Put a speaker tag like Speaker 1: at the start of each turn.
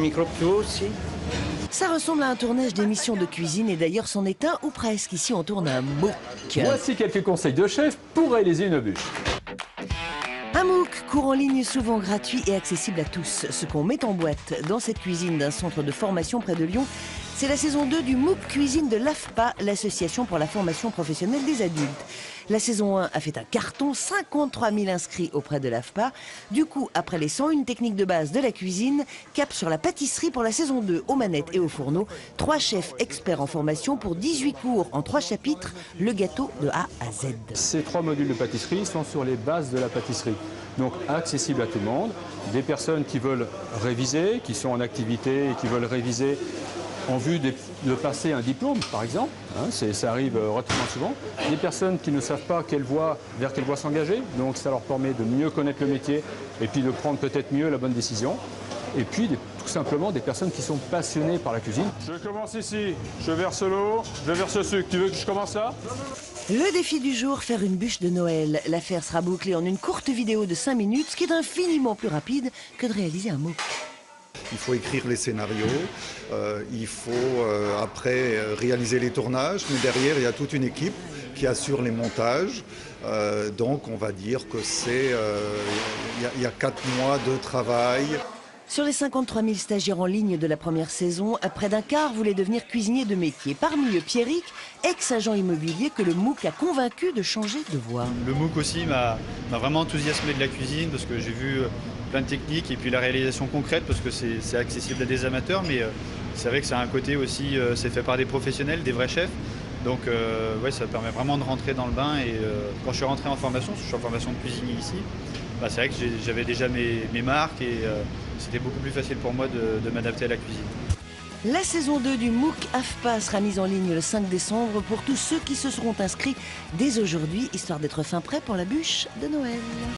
Speaker 1: Micro plus haut aussi.
Speaker 2: Ça ressemble à un tournage d'émission de cuisine et d'ailleurs c'en est un ou presque. Ici on tourne un MOOC.
Speaker 3: Voici quelques conseils de chef pour réaliser une bûche.
Speaker 2: Un MOOC, cours en ligne souvent gratuit et accessible à tous. Ce qu'on met en boîte dans cette cuisine d'un centre de formation près de Lyon, c'est la saison 2 du MOOC Cuisine de l'AFPA, l'association pour la formation professionnelle des adultes. La saison 1 a fait un carton, 53 000 inscrits auprès de l'AFPA. Du coup, après les 101 techniques de base de la cuisine, cap sur la pâtisserie pour la saison 2, aux manettes et au fourneau. 3 chefs experts en formation pour 18 cours en 3 chapitres, le gâteau de A à Z.
Speaker 3: Ces 3 modules de pâtisserie sont sur les bases de la pâtisserie. Donc accessible à tout le monde. Des personnes qui veulent réviser, qui sont en activité et qui veulent réviser en vue de passer un diplôme, par exemple, ça arrive relativement souvent. Des personnes qui ne savent pas vers quelle voie s'engager, donc ça leur permet de mieux connaître le métier et puis de prendre peut-être mieux la bonne décision. Et puis tout simplement des personnes qui sont passionnées par la cuisine. Je commence ici, je verse l'eau, je verse le sucre. Tu veux que je commence là ?
Speaker 2: Le défi du jour, faire une bûche de Noël. L'affaire sera bouclée en une courte vidéo de 5 minutes, ce qui est infiniment plus rapide que de réaliser un MOOC.
Speaker 4: Il faut écrire les scénarios, il faut après réaliser les tournages, mais derrière il y a toute une équipe qui assure les montages. Donc on va dire que il y a 4 mois de travail.
Speaker 2: Sur les 53 000 stagiaires en ligne de la première saison, près d'un quart voulaient devenir cuisiniers de métier. Parmi eux, Pierrick, ex-agent immobilier que le MOOC a convaincu de changer de voie.
Speaker 5: Le MOOC aussi m'a vraiment enthousiasmé de la cuisine parce que j'ai vu plein de techniques et puis la réalisation concrète parce que c'est accessible à des amateurs, mais c'est vrai que ça a un côté aussi, c'est fait par des professionnels, des vrais chefs. Donc ouais, ça permet vraiment de rentrer dans le bain et quand je suis rentré en formation, parce que je suis en formation de cuisinier ici, c'est vrai que j'avais déjà mes marques et c'était beaucoup plus facile pour moi de m'adapter à la cuisine.
Speaker 2: La saison 2 du MOOC AFPA sera mise en ligne le 5 décembre pour tous ceux qui se seront inscrits dès aujourd'hui, histoire d'être fin prêt pour la bûche de Noël.